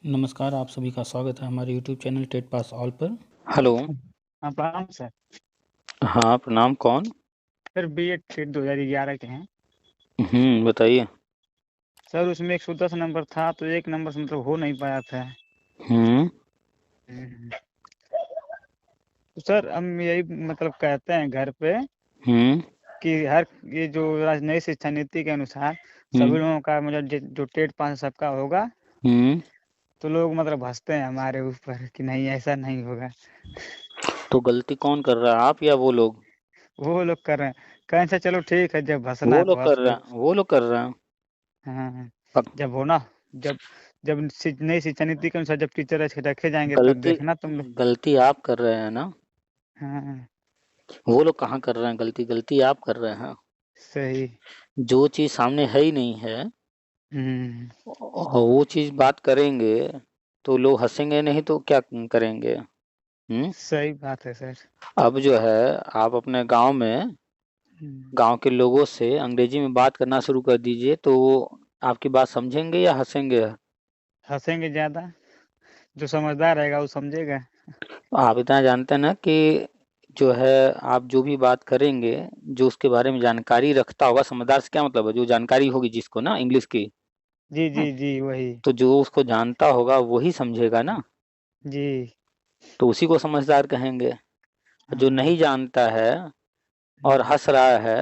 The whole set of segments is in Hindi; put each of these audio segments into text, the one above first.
नमस्कार, आप सभी का स्वागत है हमारे YouTube channel TET pass all पर। हेलो। हाँ प्रणाम सर। हाँ, प्रणाम। कौन? सर बीएड टेट 2011 के हैं बताइए। सर। उसमें 110 नंबर था तो एक नंबर से मतलब हो नहीं पाया था। हम्म हम्म। तो सर हम यही मतलब कहते हैं घर पे हम्म कि हर ये जो नई शिक्षा नीति के अनुसार सभी हम्म लोगों का मतलब जो टेट पास सबका होगा, हम्म तो लोग मतलब हंसते हैं हमारे ऊपर कि नहीं ऐसा नहीं होगा। तो गलती कौन कर रहा है, आप या वो लोग? वो लोग कर रहे हैं। कहें से चलो ठीक है, जब हंसना वो है तो लोग कर हंस रहे लो। हैं, वो लोग कर रहे हैं। हाँ, अब जब होना, जब जब नई शिक्षा नीति के अनुसार जब टीचर रखे जाएंगे तब गलती देखना तुम लोग। गलती आप कर रहे हैं ना। हाँ वो लोग कहाँ कर रहे हैं गलती? गलती आप कर रहे हैं। सही। जो चीज सामने है ही नहीं है हम्म। और वो चीज बात करेंगे तो लोग हंसेंगे नहीं तो क्या करेंगे? सही बात है सर। अब जो है, आप अपने गांव में हम्म। गांव के लोगों से अंग्रेजी में बात करना शुरू कर दीजिए तो वो आपकी बात समझेंगे या हंसेंगे? हंसेंगे ज्यादा। जो समझदार रहेगा वो समझेगा। आप इतना जानते हैं ना कि जो है, आप जो भी बात करेंगे, जो उसके बारे में जानकारी रखता होगा, समझदार से क्या मतलब है, जो जानकारी होगी जिसको ना इंग्लिश की। जी हम्म, जी जी वही। तो जो उसको जानता होगा वही समझेगा ना। जी। तो उसी को समझदार कहेंगे। जो हाँ। नहीं जानता है और हम्म। हंस रहा है,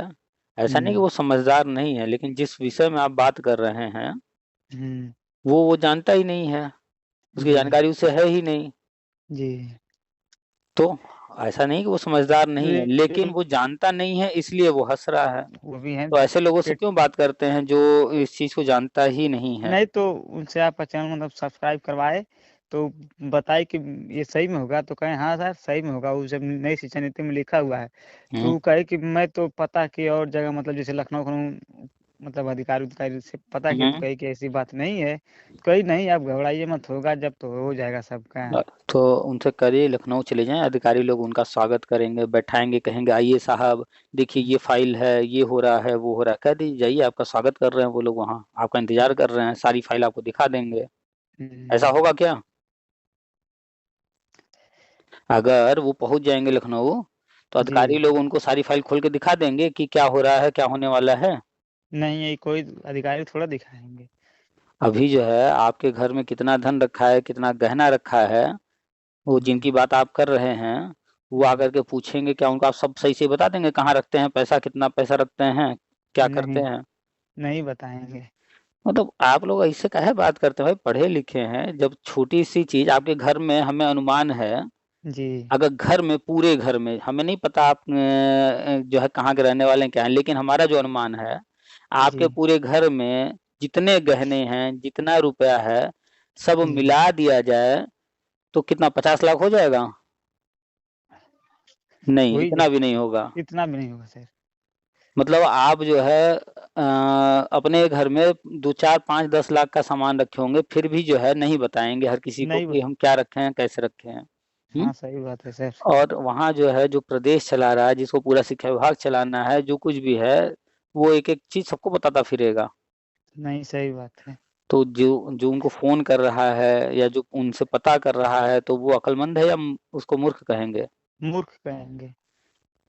ऐसा नहीं कि हम्म। वो समझदार नहीं है, लेकिन जिस विषय में आप बात कर रहे हैं हम्म। वो जानता ही नहीं है, उसकी जी जानकारी उसे है ही नहीं। जी। तो ऐसा नहीं कि वो समझदार तो नहीं है, लेकिन वो जानता नहीं है इसलिए वो हंस रहा है। वो भी है। तो ऐसे लोगों से टेट क्यों बात करते हैं जो इस चीज को जानता ही नहीं है? नहीं तो उनसे आपका चैनल मतलब सब्सक्राइब करवाए तो बताए कि ये सही में होगा, तो कहें हाँ सर सही में होगा, वो जब नई शिक्षा नीति में लिखा हुआ है। तो हम्म वो कहे कि मैं तो पता कि और जगह मतलब जैसे लखनऊ मतलब अधिकारी अधिकारी से पता कि, तो हम्म कही कि ऐसी बात नहीं है। कही नहीं, आप घबराइए मत, होगा जब तो हो जाएगा सबका। तो उनसे करिए, लखनऊ चले जाएं, अधिकारी लोग उनका स्वागत करेंगे, बैठाएंगे, कहेंगे आइए साहब, देखिए ये फाइल है, ये हो रहा है, वो हो रहा है, कह दीजिए जाइए, आपका स्वागत कर रहे हैं, वो लोग वहाँ आपका इंतजार कर रहे हैं, सारी फाइल आपको दिखा देंगे। ऐसा हम्म। होगा क्या? अगर वो पहुंच जाएंगे लखनऊ तो जी। अधिकारी लोग उनको सारी फाइल खोल के दिखा देंगे कि क्या हो रहा है, क्या होने वाला है। नहीं, ये कोई अधिकारी थोड़ा दिखाएंगे। अभी जो है आपके घर में कितना धन रखा है, कितना गहना रखा है, वो हम्म। जिनकी बात आप कर रहे हैं, वो हम्म। आकर के पूछेंगे, क्या उनको आप सब सही से बता देंगे कहाँ रखते हैं पैसा, कितना पैसा रखते हैं, क्या करते नहीं, हैं? नहीं बताएंगे। मतलब आप लोग ऐसे काहे बात करते हैं भाई, पढ़े लिखे हैं, जब छोटी सी चीज आपके घर में हमें अनुमान है, जी अगर घर में, पूरे घर में, हमें नहीं पता आप जो है कहाँ के रहने वाले हैं क्या हैं, लेकिन हमारा जो अनुमान है, जी आपके पूरे घर में जितने गहने हैं, जितना रुपया है, सब जी। मिला दिया जाए तो कितना, 50 लाख हो जाएगा? हो नहीं, ही इतना भी जाएगा नहीं सर। होगा। इतना भी नहीं होगा सर। मतलब आप जो है अपने घर में 2 4 5 10 लाख का सामान रखे होंगे, फिर भी जो है नहीं बताएंगे हर किसी को नहीं कि बता। हम क्या रखे हैं, कैसे रखे हैं। हम्म? हाँ सही बात है सर। और वहाँ जो है, जो प्रदेश चला रहा है, जिसको पूरा शिक्षा विभाग चलाना है, जो कुछ भी है, वो एक एक चीज सबको बताता फिरेगा। नहीं सही बात है। तो जो जो उनको फोन कर रहा है या जो उनसे पता कर रहा है, तो वो अक्लमंद है या उसको मूर्ख कहेंगे? मूर्ख कहेंगे।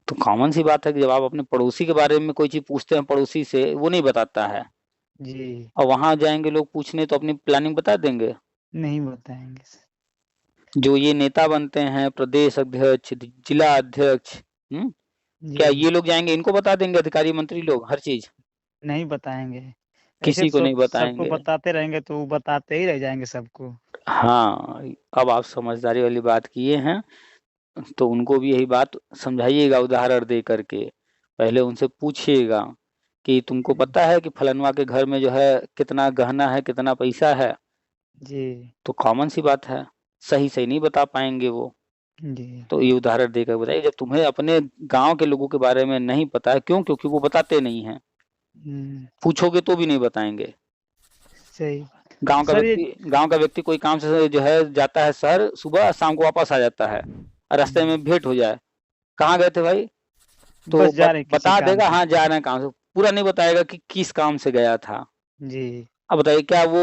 तो कॉमन सी बात है कि जब आप अपने पड़ोसी के बारे में कोई चीज पूछते हैं पड़ोसी से, वो नहीं बताता है, जी। और वहां जाएंगे लोग पूछने तो अपनी प्लानिंग बता देंगे। नहीं बताएंगे सर। जो ये नेता बनते हैं, प्रदेश अध्यक्ष, जिला अध्यक्ष, क्या जी। ये लोग जाएंगे इनको बता देंगे, अधिकारी मंत्री लोग हर चीज? नहीं बताएंगे। ऐसे किसी को तो नहीं सबको बताएंगे। बताते रहेंगे तो वो बताते ही रह जाएंगे सबको। हाँ, अब आप समझदारी वाली बात किए हैं, तो उनको भी यही बात समझाइएगा उदाहरण दे करके। पहले उनसे पूछिएगा कि तुमको पता है कि फलनवा के घर में जो है कितना गहना है, कितना पैसा है? जी तो कॉमन सी बात है, सही सही नहीं बता पाएंगे वो। जी। तो ये उदाहरण देकर बताइए, जब तुम्हें अपने गांव के लोगों के बारे में नहीं पता है, क्यों? क्योंकि वो बताते नहीं हैं, हम्म। पूछोगे तो भी नहीं बताएंगे। सही बात। सर ये गांव का व्यक्ति कोई काम से जो है जाता है शहर, सुबह शाम को वापस आ जाता है, और रास्ते में भेंट हो जाए, कहाँ गए थे भाई, तो बस जा रहे हैं किसी बता काम देगा से। हाँ जा रहे हैं काम से, पूरा नहीं बताएगा कि किस काम से गया था। जी अब बताइए क्या वो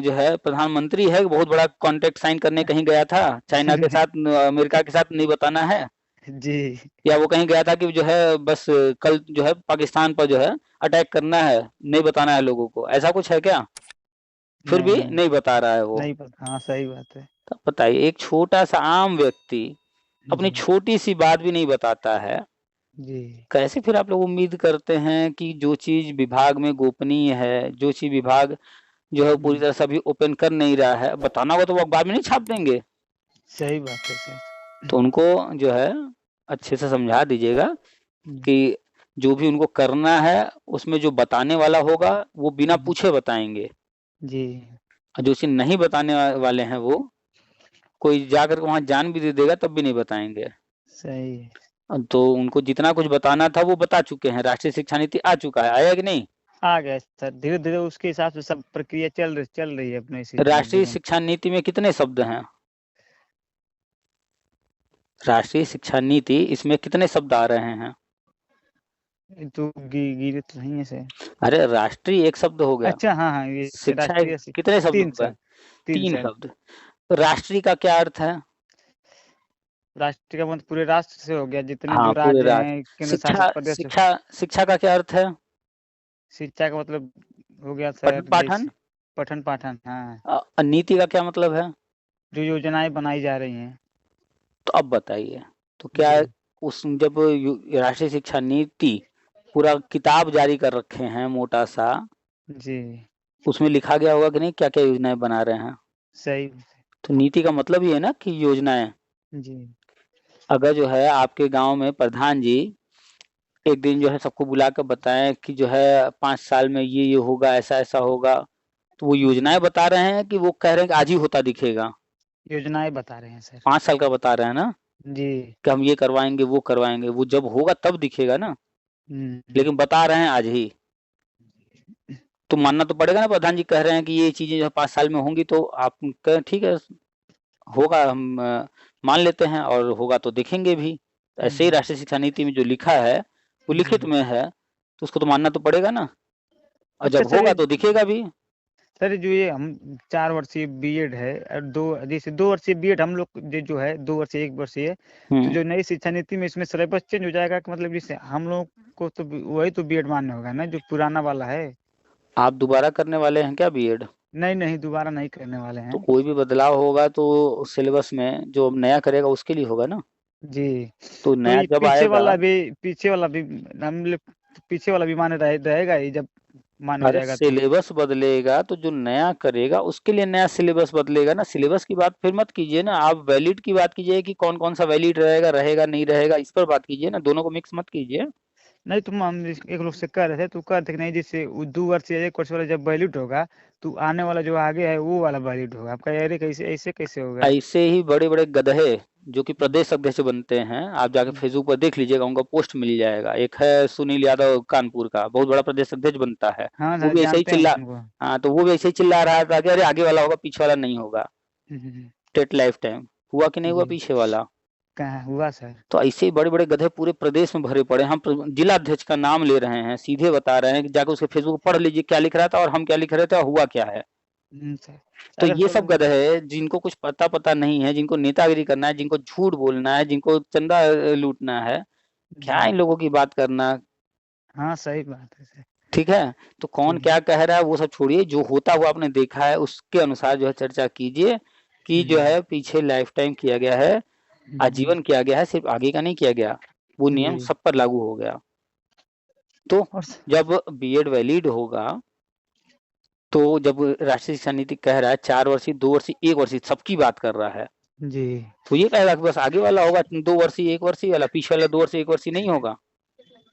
जो है प्रधानमंत्री है, बहुत बड़ा कॉन्ट्रैक्ट साइन करने कहीं गया था चाइना के साथ, अमेरिका के साथ नहीं बताना है, जी या वो कहीं गया था कि जो है बस कल जो है पाकिस्तान पर जो है अटैक करना है, नहीं बताना है लोगों को, ऐसा कुछ है क्या? फिर भी नहीं नहीं बता रहा है वो। नहीं पता, हाँ सही बात है। तो बताइए एक छोटा सा आम व्यक्ति अपनी जी छोटी सी बात भी नहीं बताता है, जी कैसे फिर आप लोग उम्मीद करते हैं कि जो चीज विभाग में गोपनीय है, जो चीज विभाग जो है पूरी तरह से अभी ओपन कर नहीं रहा है, बताना होगा तो वो अखबार में नहीं छाप देंगे। सही बात है सर। तो उनको जो है अच्छे से समझा दीजिएगा जी कि जो भी उनको करना है उसमें जो बताने वाला होगा वो बिना पूछे बताएंगे, जी और जो चीज नहीं बताने वाले हैं वो कोई जाकर के वहां जान भी दे देगा तब भी नहीं बताएंगे। सही है। तो उनको जितना कुछ बताना था वो बता चुके हैं, राष्ट्रीय शिक्षा नीति आ चुका है, आया कि नहीं? आ गया सर, धीरे धीरे उसके हिसाब से सब प्रक्रिया चल रही है अपने इसी राष्ट्रीय जीवन। शिक्षा नीति में कितने शब्द हैं? राष्ट्रीय शिक्षा नीति इसमें कितने शब्द आ रहे हैं? ये तो गिरे तो नहीं है सर। अरे राष्ट्रीय एक शब्द हो गया, अच्छा हाँ हाँ, ये शिक्षा राष्ट्रीय कितने शब्द तीन हो गए? शब्द, तीन तीन शब्द। शब्द। राष्ट्रीय का क्या अर्थ है? राष्ट्र का मतलब पूरे राष्ट्र से हो गया, जितने हाँ जो पूरे राज्य हैं, राष्ट्र। केंद्र शिक्षा शासित प्रदेश। शिक्षा शिक्षा का क्या अर्थ है? शिक्षा का मतलब हो गया पठन सर पाठन। जैसे पठन पाठन, हाँ, नीति का क्या मतलब है? जो योजनाएं बनाई जा रही हैं। तो अब बताइए, तो क्या जी उस जब राष्ट्रीय शिक्षा नीति पूरा किताब जारी कर रखे हैं मोटा सा, जी उसमें लिखा गया होगा कि नहीं क्या क्या योजनाएं बना रहे हैं? सही। तो नीति का मतलब ही है ना कि योजनाएं। जी अगर जो है आपके गांव में प्रधान जी एक दिन जो है सबको बुला कर बताएं कि जो है 5 साल में ये होगा, ऐसा ऐसा होगा, तो वो योजनाएं बता रहे हैं कि वो कह रहे हैं कि आज ही होता दिखेगा? योजनाएं बता रहे हैं सर। 5 साल का बता रहे हैं ना जी कि हम ये करवाएंगे वो करवाएंगे, वो जब होगा तब दिखेगा ना, हम्म, लेकिन बता रहे हैं आज ही। तो मानना तो पड़ेगा ना, प्रधान जी कह रहे हैं कि ये चीजें जो है 5 साल में होंगी, तो आप कहें ठीक है होगा, हम मान लेते हैं, और होगा तो देखेंगे भी। ऐसे ही जी राष्ट्रीय शिक्षा नीति में जो लिखा है वो जी। लिखित में है, तो उसको तो मानना तो पड़ेगा ना, और अच्छा जब सर, होगा तो दिखेगा भी। सर जो ये हम 4 वर्षीय बीएड है और जैसे 2 वर्षीय बीएड हम लोग जो है 2 वर्षीय 1 वर्षीय, तो हम्म। जो नई शिक्षा नीति में इसमें सिलेबस चेंज हो जाएगा कि मतलब जैसे हम लोग को तो वही तो बीएड मान्य होगा ना जो पुराना वाला है। आप दोबारा करने वाले हैं क्या बीएड? नहीं नहीं, दोबारा नहीं करने वाले तो हैं। कोई भी बदलाव होगा तो सिलेबस में जो अब नया करेगा उसके लिए होगा ना, जी तो तो नया ये जब आएगा। पीछे वाला भी हम लोग पीछे वाला भी मान्य रहेगा ही जब मान्य हो अरे जाएगा तो। सिलेबस बदलेगा तो जो नया करेगा उसके लिए नया सिलेबस बदलेगा ना, सिलेबस की बात फिर मत कीजिए ना, आप वैलिड की बात कीजिए कि कौन कौन सा वैलिड रहेगा रहेगा नहीं रहेगा, इस पर बात कीजिए ना, दोनों को मिक्स मत कीजिए। नहीं तुम हम एक लोग से कह रहे थे, तू कह रहे थे कि नहीं जैसे 2 वर्ष या 1 वर्ष वाला जब वैलिड होगा तो आने वाला जो आगे है वो वाला वैलिड होगा। आपका अरे कैसे ऐसे कैसे होगा। ऐसे ही बड़े बड़े गधे जो कि प्रदेश अध्यक्ष बनते हैं, आप जाके फेसबुक पर देख लीजिएगा, उनका पोस्ट मिल जाएगा। एक है सुनील यादव कानपुर का, बहुत बड़ा प्रदेश अध्यक्ष बनता है, हाँ वो सर भी ऐसे ही जानते हैं चिल्ला, उनको। हाँ तो वो भी ऐसे ही चिल्ला रहा था कि अरे आगे वाला होगा पीछे वाला नहीं होगा। हम्म, टेट लाइफ टाइम हुआ कि नहीं हुआ जी पीछे वाला? कहाँ हुआ सर। तो ऐसे ही बड़े बड़े गधे पूरे प्रदेश में भरे पड़े हैं। हम जिला अध्यक्ष का नाम ले रहे हैं, सीधे बता रहे हैं कि जाकर उसके फेसबुक पढ़ लीजिए क्या लिख रहा था और हम क्या लिख रहे थे और हुआ क्या है। सर तो अरे ये सब गधे जिनको कुछ पता नहीं है, जिनको नेतागिरी करना है, जिनको झूठ बोलना है, जिनको चंदा लूटना है, क्या जी इन लोगों की बात करना। हाँ सही बात है सर। ठीक है, तो कौन जी क्या कह रहा है वो सब छोड़िए, जो होता हुआ आपने देखा है उसके अनुसार जो है चर्चा कीजिए कि जो है पीछे लाइफ टाइम किया गया है, आजीवन किया गया है, सिर्फ आगे का नहीं किया गया, वो नियम जी सब पर लागू हो गया। तो और जब बीएड वैलिड होगा, तो जब राष्ट्रीय शिक्षा नीति कह रहा है 4 वर्षीय 2 वर्षीय 1 वर्षीय सबकी बात कर रहा है, जी तो ये कहेगा कि बस आगे वाला होगा 2 वर्षीय 1 वर्षीय वाला, पीछे वाला 2 वर्षीय 1 वर्षीय नहीं होगा।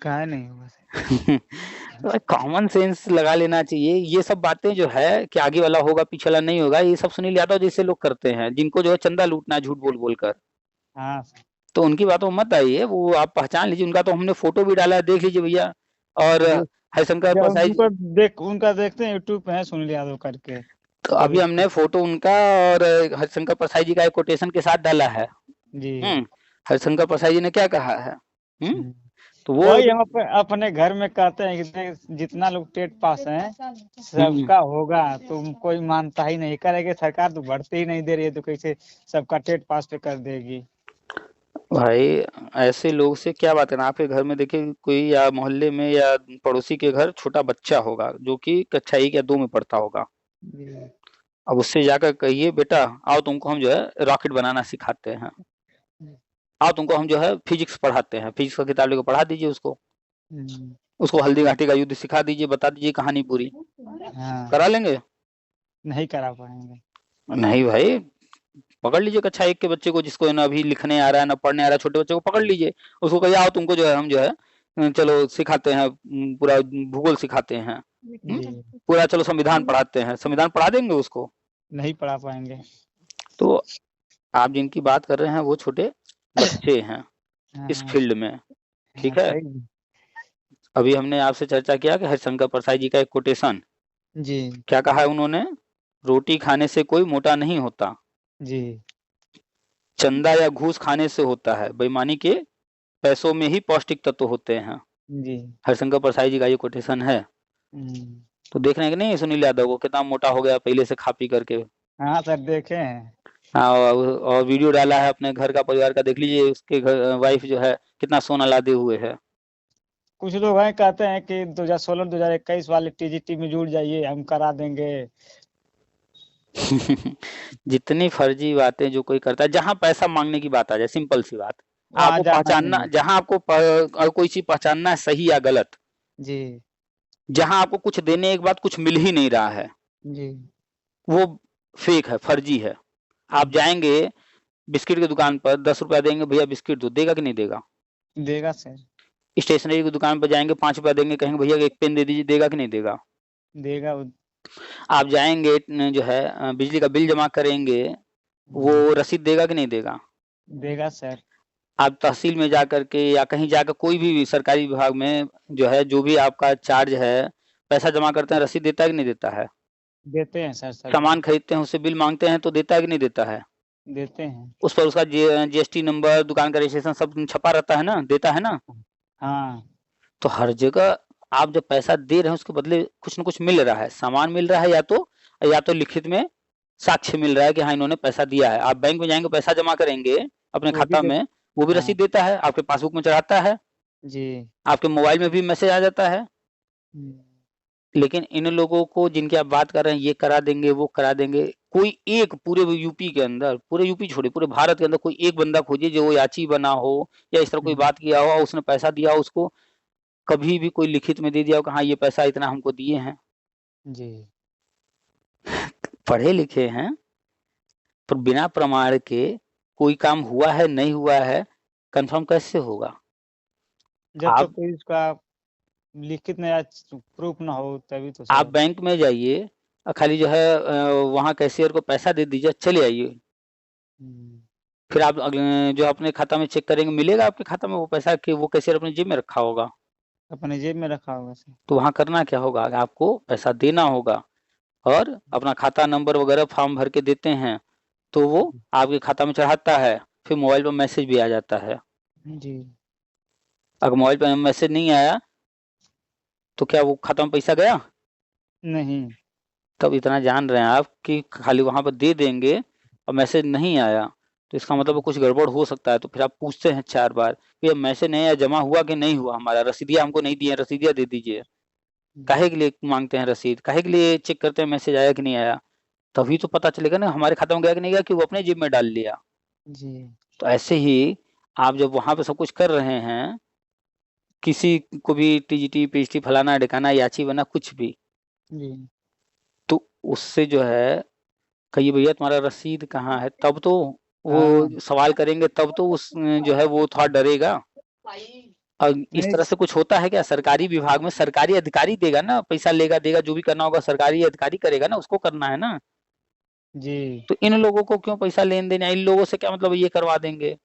कहा नहीं होगा सर। कॉमन सेंस लगा लेना चाहिए। ये सब बातें जो है कि आगे वाला होगा पीछे वाला नहीं होगा, ये सब सुनील यादव जैसे लोग करते हैं, जिनको जो है चंदा लूटना है झूठ बोल बोल कर। हाँ तो उनकी बातों में मत आइए, वो आप पहचान लीजिए, उनका तो हमने फोटो भी डाला है, देख लीजिए भैया। और जी हरिशंकर क्या प्रसाद, उनका देखते हैं यूट्यूब पे है सुनील यादव करके। तो जब अभी हमने फोटो उनका और हरिशंकर प्रसाद जी का एक कोटेशन के साथ डाला है। जी हरिशंकर प्रसाद जी ने क्या कहा है? हम्म हम्म, तो वो वही हम अपने घर में कहते हैं कि जितना लोग टेट पास हैं सबका होगा, तो कोई मानता ही नहीं, करेगी सरकार तो बढ़ते ही नहीं दे रही है, तो कैसे सबका टेट पास पे कर देगी। भाई ऐसे लोग से क्या बात है ना, आपके घर में देखिए कोई या मोहल्ले में या पड़ोसी के घर छोटा बच्चा होगा जो कि कक्षा 1 या 2 में पढ़ता होगा। जी। अब उससे जाकर कहिए बेटा आओ तुमको हम जो है रॉकेट बनाना सिखाते हैं, आओ तुमको हम जो है फिजिक्स पढ़ाते हैं, फिजिक्स का किताब लेकर पढ़ा दीजिए उसको, हम्म, उसको हल्दी घाटी का युद्ध सिखा दीजिए, बता दीजिए कहानी पूरी, हाँ, करा लेंगे? नहीं करा पाएंगे। नहीं भाई, पकड़ लीजिए कक्षा 1 के बच्चे को जिसको ना अभी लिखने आ रहा है ना पढ़ने आ रहा है, छोटे बच्चे को पकड़ लीजिए, उसको कहिए आओ तुमको जो है हम जो है चलो सिखाते हैं, पूरा भूगोल सिखाते हैं, जी, पूरा चलो संविधान पढ़ाते हैं, संविधान पढ़ा देंगे उसको? नहीं पढ़ा पाएंगे। तो आप जिनकी बात कर रहे हैं वो छोटे बच्चे हैं इस हाँ, फील्ड में, ठीक हाँ, है? सही। अभी हमने आपसे चर्चा किया कि हरिशंकर प्रसाद जी का एक कोटेशन, जी, क्या कहा है उन्होंने? रोटी खाने से कोई मोटा नहीं होता, जी, चंदा या घूस खाने से होता है, बेईमानी के पैसों में ही पौष्टिक तत्व होते हैं। जी, हरिशंकर प्रसाद जी का ये कोटेशन है। हम्म, तो देख रहे हैं कि नहीं सुनील यादव को कितना मोटा हो गया पहले से खा पी करके। हाँ सर देखे हैं। हाँ, और वीडियो डाला है अपने घर का परिवार का, देख लीजिए उसके घर वाइफ जो है कितना सोना लादे हुए है। कुछ लोग हैं कहते हैं कि 2016 2021 वाले टीजीटी में जुड़ जाइए, हम करा देंगे। जितनी फर्जी बातें जो कोई करता है, जहाँ पैसा मांगने की बात आ जाए, सिंपल सी बात, वहाँ आपको जाना ही पहचानना, नहीं। जहाँ आपको कोई चीज पहचानना है सही या गलत, जी, जहाँ आपको कुछ देने के बाद कुछ मिल ही नहीं रहा है, जी, वो फेक है, फर्जी है। आप जाएंगे बिस्किट की दुकान पर, 10 रुपया देंगे, भैया बिस्किट दो, देगा कि नहीं देगा? देगा सर, स्टेशनरी की दुकान पर जाएंगे, 5 रुपया देंगे, कहेंगे भैया एक पेन दे दीजिए, देगा कि नहीं देगा? देगा। आप जाएंगे जो है बिजली का बिल जमा करेंगे, वो रसीद देगा कि नहीं देगा? देगा सर। आप तहसील में जा करके या कहीं जाकर कोई भी सरकारी विभाग में जो है जो भी आपका चार्ज है, पैसा जमा करते हैं, रसीद देता है कि नहीं देता है? देते हैं सर सब। सामान खरीदते हैं उससे बिल मांगते हैं तो देता है कि नहीं देता है? देते हैं। उस पर उसका जीएसटी नंबर, दुकान का रजिस्ट्रेशन सब छपा रहता है ना, देता है ना? हाँ, तो हर जगह आप जब पैसा दे रहे हैं उसके बदले कुछ न कुछ मिल रहा है, सामान मिल रहा है, या तो लिखित में साक्ष्य मिल रहा है कि हाँ इन्होंने पैसा दिया है। आप बैंक में जाएंगे पैसा जमा करेंगे अपने वो भी खाता में, वो भी हाँ, रसीद देता है, आपके पासबुक में चढ़ाता है, जी, आपके मोबाइल में भी मैसेज आ जाता है। हम्म, लेकिन इन लोगों को जिनकी आप बात कर रहे हैं ये करा देंगे वो करा देंगे, कोई एक पूरे यूपी के अंदर, पूरे यूपी छोड़िए पूरे भारत के अंदर कोई एक बंदा खोजिए जो याची बना हो या इस तरह कोई बात किया हो, उसने पैसा दिया हो, उसको कभी भी कोई लिखित में दे दिया हो कि हाँ ये पैसा इतना हमको दिए हैं। जी। पढ़े लिखे हैं पर बिना प्रमाण के कोई काम हुआ है नहीं हुआ है कंफर्म कैसे होगा? जब तक आप कोई उसका लिखित में या प्रूफ ना हो तभी तो आप सर। बैंक में जाइए खाली जो है वहाँ कैशियर को पैसा दे दीजिए, चले आइए, हम्म, फिर आप जो अपने खाता में चेक करेंगे मिलेगा आपके खाता में वो पैसा कि वो कैशियर अपनी जेब में रखा होगा? अपने जेब में रखा होगा सर। तो वहाँ करना क्या होगा, आपको पैसा देना होगा और अपना खाता नंबर वगैरह फॉर्म भर के देते हैं तो वो आपके खाता में चढ़ाता है, फिर मोबाइल पर मैसेज भी आ जाता है। जी, अगर मोबाइल पर मैसेज नहीं आया तो क्या वो खाता में पैसा गया? नहीं। तब इतना जान रहे हैं आप कि खाली वहाँ पर दे देंगे और मैसेज नहीं आया तो इसका मतलब कुछ गड़बड़ हो सकता है। तो फिर आप पूछते हैं 4 बार कि ये मैसेज नहीं आया, जमा हुआ कि नहीं हुआ, हमारा रसीदिया हमको नहीं दिए, रसीदिया दे दीजिए। काहे के लिए मांगते हैं रसीद, काहे के लिए चेक करते हैं मैसेज आया कि नहीं आया? तभी तो पता चलेगा ना हमारे खाता में गया कि नहीं गया, कि वो अपने जेब में डाल लिया। जी, तो ऐसे ही आप जब वहाँ पे सब कुछ कर रहे हैं, किसी को भी टीजीटी, पीएचडी, फलाना ढिकाना, याची बना कुछ भी, जी, तो उससे जो है कहिए भैया तुम्हारा रसीद कहाँ है, तब तो हाँ, वो सवाल करेंगे, तब तो उस जो है वो थोड़ा डरेगा। और इस नहीं। तरह से कुछ होता है क्या? सरकारी विभाग में सरकारी अधिकारी देगा ना, पैसा लेगा देगा, जो भी करना होगा सरकारी अधिकारी करेगा ना, उसको करना है ना। जी, तो इन लोगों को क्यों पैसा लेन देना, इन लोगों से क्या मतलब ये करवा देंगे।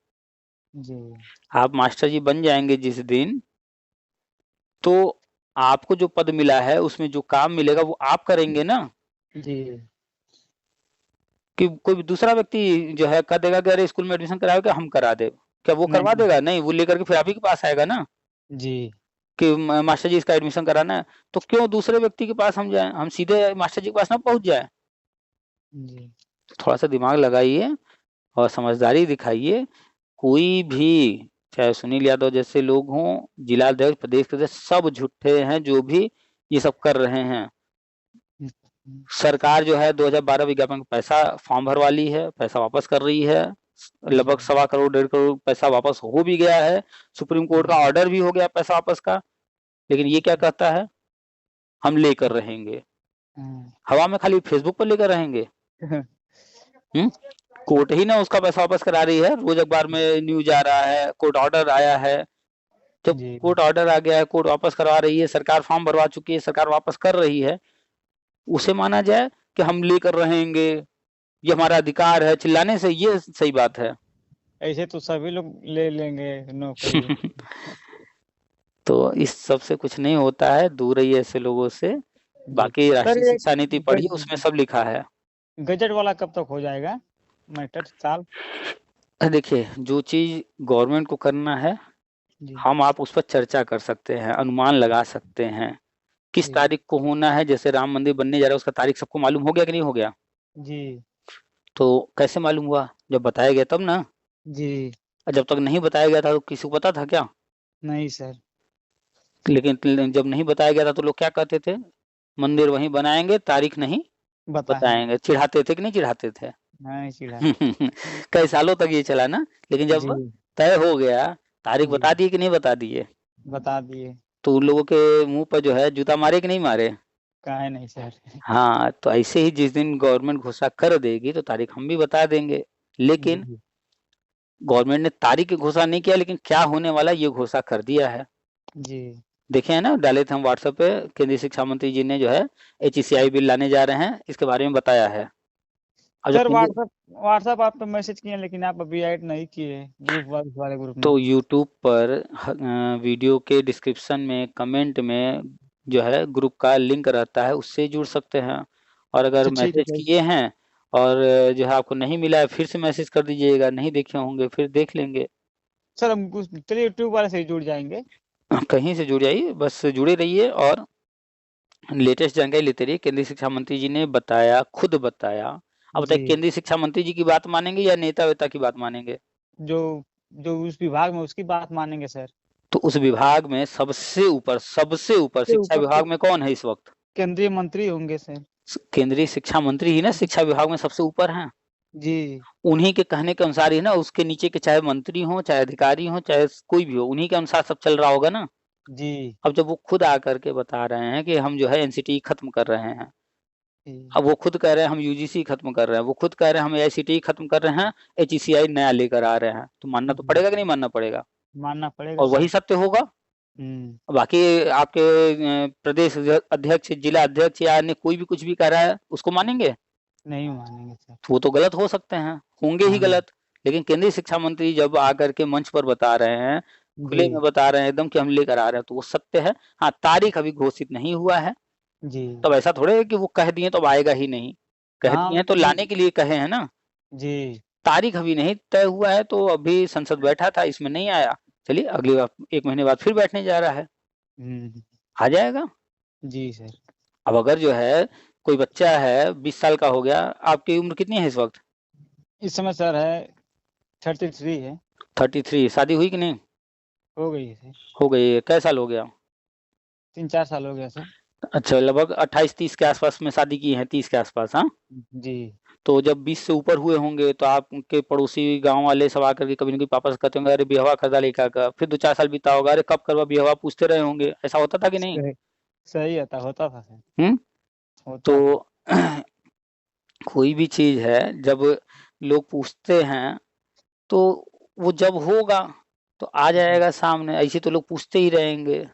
जी, आप मास्टर जी बन जाएंगे जिस दिन, तो आपको जो पद मिला है उसमें जो काम मिलेगा वो आप करेंगे ना, जी, कि कोई दूसरा व्यक्ति जो है कह देगा कि अरे स्कूल में एडमिशन कराओ क्या, हम करा दे, क्या वो करवा नहीं, देगा? नहीं, वो लेकर के फिर आप ही के पास आएगा ना। जी, कि मास्टर जी इसका एडमिशन कराना है, तो क्यों दूसरे व्यक्ति के पास हम जाएँ? हम सीधे मास्टर जी के पास ना पहुँच जाएँ? जी, तो थोड़ा-सा दिमाग लगाइए और समझदारी दिखाइए। कोई भी, चाहे सुनील यादव जैसे लोग हों, जिलाध्यक्ष, प्रदेश अध्यक्ष, सब झूठे हैं जो भी ये सब कर रहे हैं। हुँ, हुँ, सरकार जो है 2012 विज्ञापन का पैसा फॉर्म भरवा ली है, पैसा वापस कर रही है। लगभग जी, 1.25 करोड़, 1.5 करोड़ पैसा वापस हो भी गया है। सुप्रीम कोर्ट का जी, ऑर्डर भी हो गया पैसा वापस का। लेकिन ये क्या कहता है? हम लेकर हुँ, रहेंगे। हुँ, हवा में खाली फेसबुक पर लेकर रहेंगे। हुँ? कोर्ट ही ना उसका पैसा वापस करा रही है। रोज़ अखबार में न्यूज़ आ रहा है, कोर्ट ऑर्डर आया है। जब जी, कोर्ट ऑर्डर आ गया है, कोर्ट वापस करवा रही है, सरकार फॉर्म भरवा चुकी है, सरकार वापस कर रही है, उसे माना जाए कि हम लेकर रहेंगे, ये हमारा अधिकार है, चिल्लाने से ये सही बात है। ऐसे तो सभी लोग ले लेंगे नौकरी। तो इस सब से कुछ नहीं होता है, दूर रहिए ऐसे लोगों से। जी, बाकी सर राष्ट्रीय ये शिक्षा नीति पढ़िए, उसमें सब लिखा है। गजट वाला कब तक हो जाएगा मैटर साल? देखिए, जो चीज़ गवर्नमेंट को करना है, जी, हम आप उस पर चर्चा कर सकते हैं, अनुमान लगा सकते हैं। किस जी, तारीख को होना है, जैसे राम मंदिर बनने जा रहा है, उसका तारीख सबको मालूम हो गया कि नहीं हो गया? जी, तो कैसे मालूम हुआ? जब बताया गया तब ना। जी, और जब तक नहीं बताया गया था तो किसी को पता था क्या? नहीं सर, लेकिन जब नहीं बताया गया था तो लोग क्या कहते थे? मंदिर वहीं बनाएँगे, तारीख नहीं बताएँगे, बताएँगे। चिढ़ाते थे कि नहीं चिढ़ाते थे? नहीं चिढ़ाते। कई सालों तक ये चला ना, लेकिन जी, जब तय हो गया, तारीख जी, बता दिए कि नहीं बता दिए? बता दिए, तो उन लोगों के मुँह पर जो है जूता मारे कि नहीं मारे? काहे नहीं सर? हाँ, तो ऐसे ही जिस दिन गवर्नमेंट घोषणा कर देगी तो तारीख हम भी बता देंगे। लेकिन जी, गवर्नमेंट ने तारीख की घोषणा नहीं किया, लेकिन क्या होने वाला है ये घोषणा कर दिया है। जी। देखे हैं ना, डाले थे हम व्हाट्सएप पे, केंद्रीय शिक्षा मंत्री जी ने जो है एचईसीआई बिल लाने जा रहे हैं, इसके बारे में बताया है। अब जब सर केंद्रीय व्हाट्सएप व्हाट्सएप आप तो मैसेज किए लेकिन आप अभी ऐड नहीं किए उस वाले ग्रुप में। तो यूट्यूब पर वीडियो के डिस्क्रिप्शन में, कमेंट में जो है ग्रुप का लिंक रहता है, उससे जुड़ सकते हैं। और अगर अच्छा ठीक है मैसेज सर। किए हैं और जो है आपको नहीं मिला है, फिर से मैसेज कर दीजिएगा, नहीं देखे होंगे फिर देख लेंगे। सर हम चलिए यूट्यूब वाले से ही जुड़ जाएँगे। कहीं से जुड़ जाइए, बस जुड़े रहिए और लेटेस्ट जानकारी लेते रहिए। केंद्रीय शिक्षा मंत्री जी ने बताया, खुद बताया। अब बताइए, जी, केंद्रीय शिक्षा मंत्री जी की बात मानेंगे या नेता-वेता की बात मानेंगे? जो जो उस विभाग में उसकी बात मानेंगे सर। तो उस विभाग में सबसे ऊपर उसके शिक्षा ऊपर तो विभाग में कौन है इस वक़्त? केंद्रीय मंत्री होंगे सर। केंद्रीय शिक्षा मंत्री ही ना शिक्षा विभाग में सबसे ऊपर हैं। जी, उन्हीं के कहने के अनुसार ही ना, उसके नीचे के चाहे मंत्री हों, चाहे अधिकारी हों, चाहे कोई भी हो, उन्हीं के अनुसार सब चल रहा होगा ना। जी, अब जब वो खुद आकर के बता रहे हैं कि हम जो है एनसीटी खत्म कर रहे हैं। जी। अब वो खुद कह रहे हैं हम यूजीसी खत्म कर रहे हैं, वो खुद कह रहे हैं हम एआईसीटीई खत्म कर रहे हैं, एचईसीआई नया लेकर आ रहे हैं। तो मानना तो जी, पड़ेगा कि नहीं मानना पड़ेगा? मानना पड़ेगा और वही सर। सत्य होगा। हुँ, बाकी आपके प्रदेश अध्यक्ष, जिला अध्यक्ष या अन्य कोई भी कुछ भी कह रहा है, उसको मानेंगे? नहीं मानेंगे सर। तो वो तो गलत हो सकते हैं, होंगे ही हाँ, गलत। लेकिन केंद्रीय शिक्षा मंत्री जब आकर के मंच पर बता रहे हैं, खुले में जी, बता रहे हैं एकदम कि हम लेकर आ रहे हैं, तो वो सत्य है। हाँ, तारीख अभी घोषित नहीं हुआ है, जी। तब ऐसा थोड़े है कि वो कह दिए तो अब आएगा ही नहीं। कह हाँ, दिए हैं तो लाने के लिए कहे हैं ना। जी, तारीख अभी नहीं तय हुआ है, तो अभी संसद बैठा था, इसमें नहीं आया। चलिए अगली बार 1 महीने बाद फिर बैठने जा रहा है, हुँ, आ जाएगा। जी सर। अब अगर जो है कोई बच्चा है 20 साल का हो गया, आपकी उम्र कितनी है इस वक़्त? इस समय सर है 33 है, 33, शादी हुई कि नहीं? हो गई है सर। हो गई है, कै साल हो गया? 3-4 साल हो गया सर। अच्छा, लगभग 28-30 के आस-पास में शादी की है, 30 के आस-पास, हाँ? जी, तो जब 20 से ऊपर हुए होंगे तो आपके पड़ोसी गाँव वाले सब आकर के कभी न कभी पापा से कहते होंगे, "अरे बियाहवा कर दा लइका का।" फिर 2-4 साल बीता होगा, "अरे कब करबा बियाहवा?" पूछते रहे होंगे, ऐसा होता था कि नहीं? सही सही होता था सर, हुँ? होता था। तो कोई भी चीज़ है जब लोग पूछते हैं, तो वो जब होगा तो आ जी, जाएगा सामने, ऐसे तो लोग पूछते ही रहेंगे,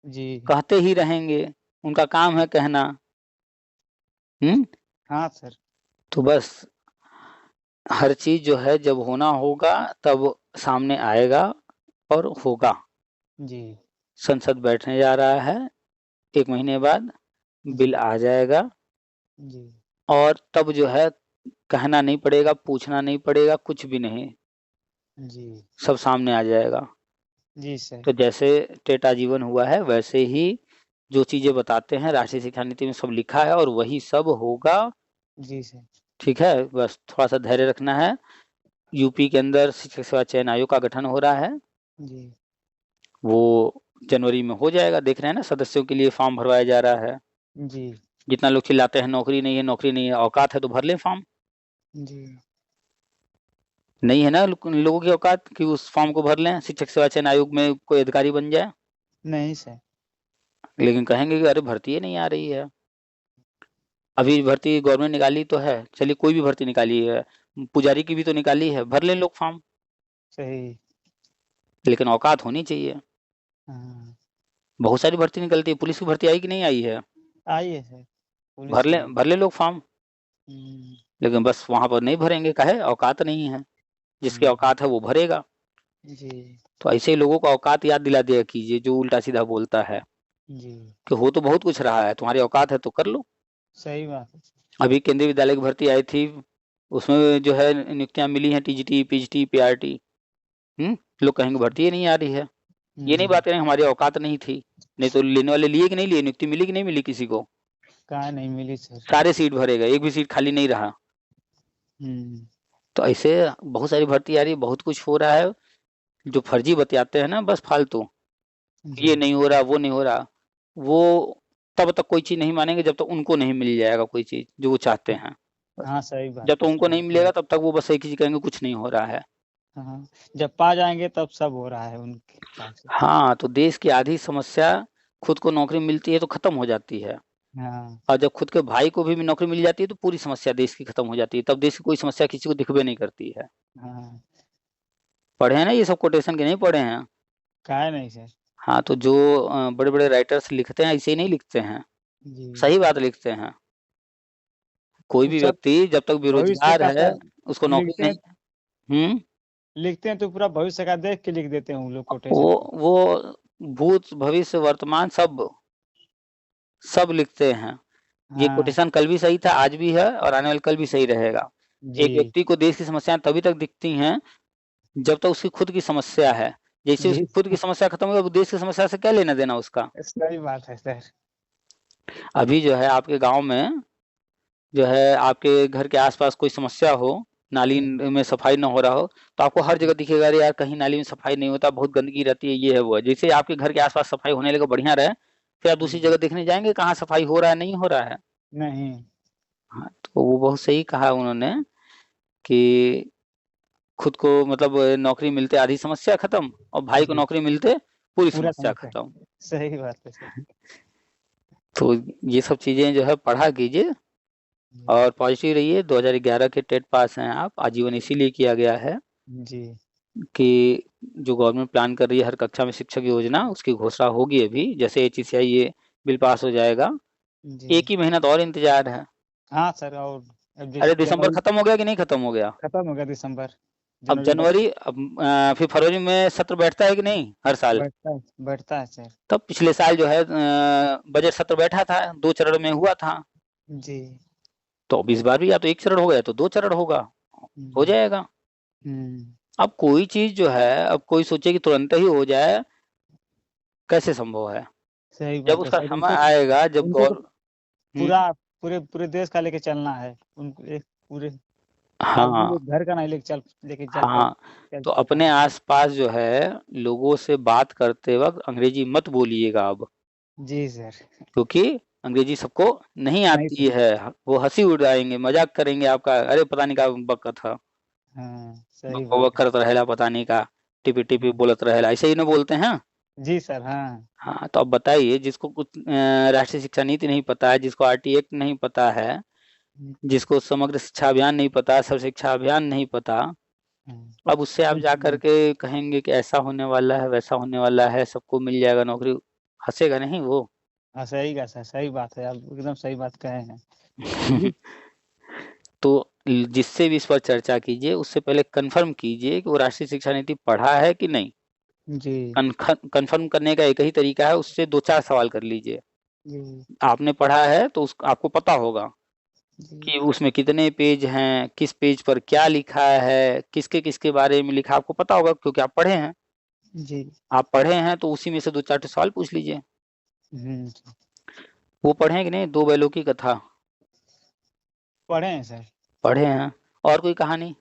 जी, कहते ही रहेंगे, उनका काम है कहना। हुँ? हाँ सर। तो बस हर चीज़ जो है जब होना होगा तब सामने आएगा और होगा। जी, संसद बैठने जा रहा है, 1 महीने बाद बिल जी, आ जाएगा जी, और तब जो है कहना नहीं पड़ेगा, पूछना नहीं पड़ेगा, कुछ भी नहीं, जी, सब सामने आ जाएगा। जी सर। तो जैसे टेट आजीवन हुआ है वैसे ही जो चीजें बताते हैं राष्ट्रीय शिक्षा नीति में सब लिखा है और वही सब होगा। जी सर। ठीक है, बस थोड़ा सा धैर्य रखना है। यूपी के अंदर शिक्षक सेवा चयन आयोग का गठन हो रहा है, जी। वो जनवरी में हो जाएगा। देख रहे हैं ना, सदस्यों के लिए फॉर्म भरवाया जा रहा है। जी। जितना लोग चिल्लाते हैं नौकरी नहीं है, नौकरी नहीं है, औकात है तो भर लें फॉर्म। जी। नहीं है ना लोगों की औकात कि उस फॉर्म को भर लें, शिक्षक सेवा चयन आयोग में कोई अधिकारी बन जाए। नहीं सर। लेकिन कहेंगे कि अरे भर्ती ही नहीं आ रही है। अभी भर्ती गवर्नमेंट निकाली तो है, चलिए कोई भी भर्ती निकाली है, पुजारी की भी तो निकाली है, भर लें लोग फॉर्म। सही। लेकिन औकात होनी चाहिए। हाँ। बहुत सारी भर्ती निकलती है, पुलिस की भर्ती आई कि नहीं आई है, आई है सर, पुलिस की। भर ले लोग फॉर्म। हम्म। लेकिन बस वहां पर नहीं भरेंगे, काहे, औकात नहीं है। जिसकी हम्म। औकात है वो भरेगा। जी। तो ऐसे ही लोगों को औकात याद दिला दिया कीजिए जो उल्टा सीधा बोलता है जी। कि हो तो बहुत कुछ रहा है, तुम्हारी औकात है तो कर लो। सही बात है। अभी केंद्रीय विद्यालय की भर्ती आई थी, उसमें जो है नियुक्तियां मिली हैं, टीजीटी, पीजीटी, पीआरटी। लोग कहेंगे भर्ती ही नहीं आ रही है। ये नहीं बात करें हमारी औकात नहीं थी, नहीं तो लेने वाले लिए कि नहीं लिए, नियुक्ति मिली कि नहीं मिली किसी को। कहाँ नहीं मिली सर। सारे सीट भरे गए, एक भी सीट खाली नहीं रहा। हम्म। तो ऐसे बहुत सारी भर्ती आ रही है, बहुत कुछ हो रहा है। जो फर्जी बतियाते हैं ना बस फालतू, जी। ये नहीं हो रहा, वो नहीं हो रहा, वो तब तक कोई चीज नहीं मानेंगे जब तक उनको नहीं मिल जाएगा कोई चीज जो वो चाहते हैं। हाँ सही बात जब तक है उनको सर। नहीं मिलेगा तब तक वो बस एक ही चीज कहेंगे कुछ नहीं हो रहा है। हाँ, जब पा जाएंगे तब सब हो रहा है उनके हिसाब से। हाँ, तो देश की आधी समस्या खुद को नौकरी मिलती है तो खत्म हो जाती है, हाँ। और जब खुद के भाई को भी नौकरी मिल जाती है तो पूरी समस्या देश की खत्म हो जाती है। तब देश की कोई समस्या किसी को दिखबे नहीं करती है। हाँ। पढ़े हैं ना ये सब कोटेशन के, नहीं पढ़े हैं। काहे नहीं सर। हाँ, तो जो बड़े बड़े राइटर्स लिखते हैं ऐसे ही नहीं लिखते हैं, जी। सही बात लिखते हैं। कोई वो भी सब व्यक्ति जब तक भविष्य बेरोजगार का है सर उसको नौकरी लिखते हैं। नहीं। हम्म लिखते हैं तो पूरा भविष्य का देख के लिख देते हैं वो लोग कोटेशन। वो भूत भविष्य वर्तमान सब सब लिखते हैं। ये हाँ। कोटेशन कल भी सही था, आज भी है और आने वाले कल भी सही रहेगा। जी। एक व्यक्ति को देश की समस्याएं तभी तक दिखती हैं जब तक उसकी खुद की समस्या है। जैसे जी। उसकी खुद की समस्या खत्म होगी, अब देश की समस्या से क्या लेना देना उसका। सही बात है सर। अभी जो है आपके गांव में जो है आपके घर के आसपास कोई समस्या हो, नाली में सफाई ना हो रहा हो, तो आपको हर जगह दिखेगा, अरे यार कहीं नाली में सफाई नहीं होता, बहुत गंदगी रहती है, ये है वो है। जैसे आपके घर के आसपास सफाई होने लगे, बढ़िया रहे, फिर आप दूसरी जगह देखने जाएंगे कहाँ सफाई हो रहा है नहीं हो रहा है। नहीं। हाँ, तो वो बहुत सही कहा उन्होंने कि खुद को मतलब नौकरी मिलते आधी समस्या खत्म, और भाई को जी। नौकरी मिलते पूरी पूरा समस्या समझते हैं। खत्म। सही बात है सर। तो ये सब चीजें जो है पढ़ा कीजिए जी। और पॉजिटिव रहिए। 2011 के टेट पास हैं आप, आजीवन इसीलिए किया गया है जी। कि जो गवर्नमेंट प्लान कर रही है हर कक्षा में शिक्षक योजना, उसकी घोषणा होगी अभी, जैसे HECI ये बिल पास हो जाएगा। जी। एक ही महीना तो और इंतजार है। हाँ सर, और अब अरे दिसंबर जनवरी खत्म हो गया कि नहीं खत्म हो गया। खत्म हो गया, दिसंबर अब जनवरी जनवरी, अब फिर फरवरी में सत्र बैठता है कि नहीं हर साल। बैठता है सर। तब पिछले साल जो है बजट सत्र बैठा था, 2 चरण में हुआ था। जी। तो अब इस बार भी या तो 1 चरण होगा या तो 2 चरण होगा, हो हम्म। जाएगा। हम्म। अब कोई चीज जो है, अब कोई सोचे कि तुरंत ही हो जाए, कैसे संभव है। सही जब बात है उसका सर। समय आएगा, जब उनको तो गौर पूरा पूरे पूरे देश का लेके चलना है उनको, एक पूरे आदमी हाँ एक घर का नहीं लेके हाँ, तो चल अपने पाएंगे। आसपास जो है लोगों से बात करते वक्त अंग्रेजी मत बोलिएगा अब, जी सर। क्योंकि अंग्रेजी सबको नहीं नहीं आती सर। है। वो हंसी उड़ाएंगे, मजाक करेंगे आपका, अरे पता नहीं का बक्का था, हाँ सही बक बात बक है। करत रहेला, पता नहीं का टिपी टिपी बोलत रहेला, ऐसे ही ना बोलते हैं। जी सर। हाँ। हाँ, तो अब बताइए, जिसको कुछ राष्ट्रीय शिक्षा नीति नहीं पता है, जिसको RT एक्ट नहीं पता है, जिसको समग्र शिक्षा अभियान नहीं पता, सर्व शिक्षा अभियान नहीं पता, हाँ। अब उससे आप जा करके कहेंगे कि ऐसा होने वाला है, वैसा होने वाला है, सबको मिल जाएगा नौकरी, हंसेगा नहीं वो। हाँ सही का सर, सही बात है, आप एकदम सही बात कहे हैं। जी। तो जिससे भी इस पर चर्चा कीजिए उससे पहले कंफर्म कीजिए कि वो राष्ट्रीय शिक्षा नीति पढ़ा है कि नहीं। जी। कंफर्म करने का एक ही तरीका है, उससे 2-4 सवाल कर लीजिए। जी। आपने पढ़ा है तो आपको पता होगा जी। कि उसमें कितने पेज हैं, किस पेज पर क्या लिखा है, किसके किसके बारे में लिखा, आपको पता होगा क्योंकि आप पढ़े हैं। जी। आप पढ़े हैं तो उसी में से 2-4 सवाल पूछ लीजिए। सर। वो पढ़े हैं कि नहीं, 2 बैलों की कथा? पढ़े हैं सर। पढ़े हैं। और कोई कहानी?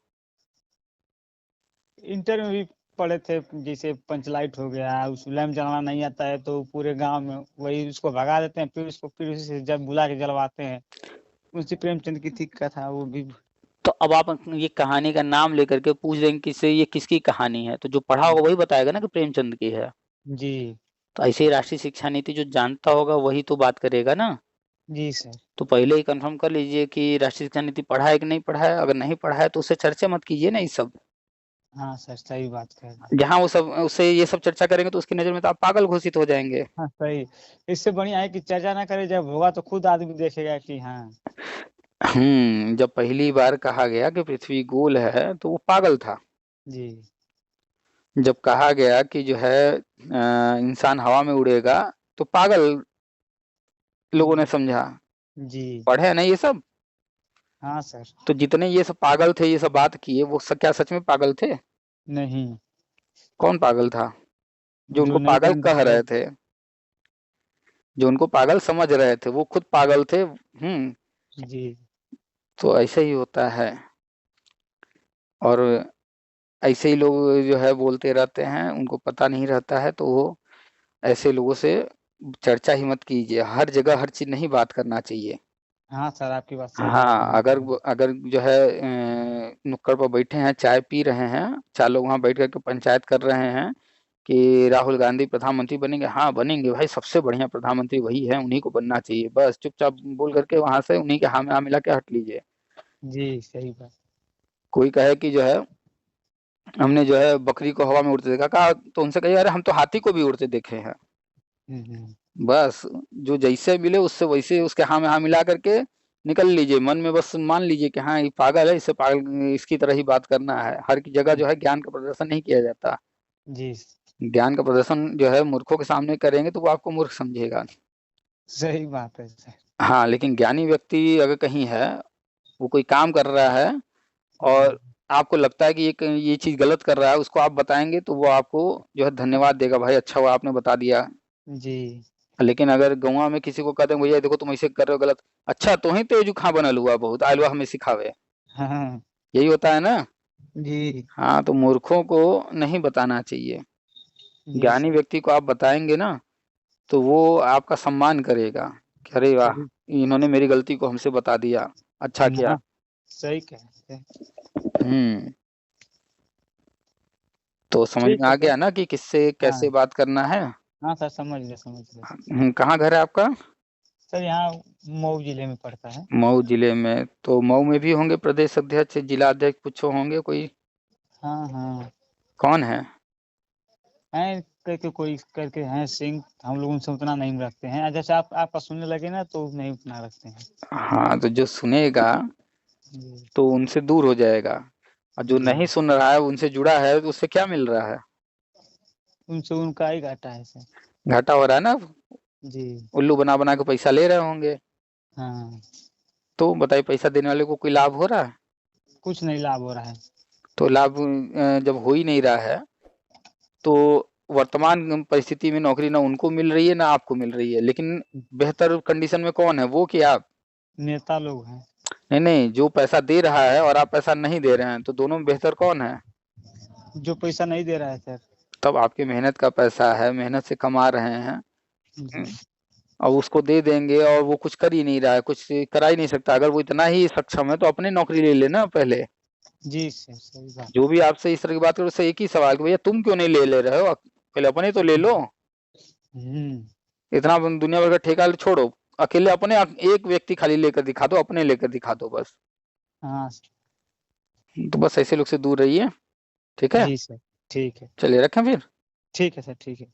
इंटर में भी पढ़े थे, जैसे पंचलाइट हो गया, उस लैम्प जलाना नहीं आता है तो पूरे गांव में वही उसको भगा देते हैं, फिर उसी से जब बुला के जलवाते हैं। उसी प्रेमचंद की थी कथा वो भी। तो अब आप ये कहानी का नाम लेकर के पूछ देंगे किससे ये किसकी कहानी है, तो जो पढ़ा होगा वही बताएगा ना कि प्रेमचंद की है। जी। तो ऐसे ही राष्ट्रीय शिक्षा नीति जो जानता होगा वही तो बात करेगा ना। जी सर। तो पहले ही कंफर्म कर लीजिए कि राष्ट्रीय शिक्षा नीति पढ़ा है कि नहीं पढ़ा है। अगर नहीं पढ़ा है तो उससे चर्चा मत कीजिए ना, ये सब। हाँ सर, सही बात कह रहे हैं। जहाँ वो सब उससे ये सब चर्चा करेंगे तो उसकी नजर में तो आप पागल घोषित हो जाएंगे। हाँ सही। इससे बढ़िया है कि चर्चा ना करे, जब होगा तो खुद आदमी देखेगा कि हाँ। जब पहली बार कहा गया कि पृथ्वी गोल है तो वो पागल था। जी। जब कहा गया कि जो है इंसान हवा में उड़ेगा तो पागल लोगों ने समझा। जी। पढ़े है ना ये सब। हाँ सर। तो जितने ये सब पागल थे, ये सब बात किए, वो क्या सच में पागल थे? नहीं। कौन पागल था? जो जो उनको नहीं पागल कह समझे। रहे थे, जो उनको पागल समझ रहे थे, वो खुद पागल थे। जी। तो ऐसे ही होता है। और ऐसे ही लोग जो है बोलते रहते हैं, उनको पता नहीं रहता है, तो वो ऐसे लोगों से चर्चा ही मत कीजिए। हर जगह हर चीज नहीं बात करना चाहिए। हाँ सर, आपकी बात सही है। हाँ, अगर अगर जो है नुक्कड़ पर बैठे हैं, चाय पी रहे हैं, 4 लोग वहां बैठ करके पंचायत कर रहे हैं कि राहुल गांधी प्रधानमंत्री बनेंगे, हाँ बनेंगे भाई, सबसे बढ़िया प्रधानमंत्री वही है, उन्हीं को बनना चाहिए, बस चुपचाप बोल करके वहां से उन्हीं के हाँ में हाँ मिला के हट लीजिए। जी सही बात। कोई कहे कि जो है हमने जो है बकरी को हवा में उड़ते देखा, कहा तो उनसे कहिए अरे हम तो हाथी को भी उड़ते देखे हैं। हम्म। बस जो जैसे मिले उससे वैसे उसके हाँ में हाँ मिला करके निकल लीजिए। मन में बस मान लीजिए कि हाँ ये पागल है, इससे पागल इसकी तरह ही बात करना है। हर की जगह जो है ज्ञान का प्रदर्शन नहीं किया जाता। जी ज्ञान का प्रदर्शन जो है मूर्खों के सामने करेंगे तो वो आपको मूर्ख समझेगा। सही बात है सर। हाँ, लेकिन ज्ञानी व्यक्ति अगर कहीं है, वो कोई काम कर रहा है और आपको लगता है कि ये चीज गलत कर रहा है, उसको आप बताएंगे तो वो आपको जो है धन्यवाद देगा, भाई अच्छा हुआ आपने बता दिया। जी। लेकिन अगर गौवा में किसी को कहते हैं भैया देखो तुम ऐसे कर रहे हो गलत, अच्छा तो ही तेजु खा बनल हुआ बहुत आलवा हमें सिखावे, हाँ। यही होता है ना। जी। हाँ, तो मूर्खों को नहीं बताना चाहिए। जी ज्ञानी सर। व्यक्ति को आप बताएंगे ना तो वो आपका सम्मान करेगा कि अरे वाह, सही। इन्होंने मेरी गलती को हमसे बता दिया, अच्छा किया। हाँ सही कह रहे हैं। हम्म तो समझ ठीक में है आ सर। गया ना कि किससे कैसे हाँ। बात करना है। हाँ सर, समझ गए समझ गए। कहाँ घर है आपका? सर यहाँ मऊ जिले में पड़ता है। मऊ जिले में? तो मऊ में भी होंगे प्रदेश अध्यक्ष, जिला अध्यक्ष कुछ होंगे कोई? हाँ हाँ। कौन है? हैं करके कोई करके हैं सिंह, हम लोग उनसे उतना नहीं रखते हैं। जैसे आपका सुनने लगे ना तो नहीं उतना रखते हैं। हाँ, तो जो सुनेगा जी। तो उनसे दूर हो जाएगा, और जो जी। नहीं सुन रहा है उनसे जुड़ा है तो उससे क्या मिल रहा है? उनसे उनका ही घाटा है सर। घाटा हो रहा है ना। जी। उल्लू बना बना के पैसा ले रहे होंगे। हाँ। तो बताइए, पैसा देने वाले को कोई लाभ हो रहा है? कुछ नहीं लाभ हो रहा है। तो लाभ जब हो ही नहीं रहा है तो वर्तमान परिस्थिति में नौकरी ना उनको मिल रही है ना आपको मिल रही है, लेकिन बेहतर कंडीशन में कौन है, वो कि आप? नेता लोग हैं। नहीं नहीं, जो पैसा दे रहा है और आप पैसा नहीं दे रहे हैं, तो दोनों में बेहतर कौन है? जो पैसा नहीं दे रहा है सर। तब आपकी मेहनत का पैसा है, मेहनत से कमा रहे हैं। जी। और उसको दे देंगे और वो कुछ कर ही नहीं रहा है, कुछ करा ही नहीं सकता। अगर वो इतना ही सक्षम है तो अपने नौकरी ले लेना पहले। जी सर, सही बात। जो भी आपसे इस तरह की बात करे उससे एक ही सवाल कि भैया तुम क्यों नहीं ले रहे हो, पहले अपने तो ले लो। हम्म। इतना दुनिया भर का ठेका छोड़ो, अकेले अपने एक व्यक्ति खाली लेकर दिखा दो, अपने लेकर दिखा दो बस। हाँ। तो बस ऐसे लोग से दूर रहिए, ठीक है। जी सर। ठीक है। चलिए रखें फिर। ठीक है सर, ठीक है।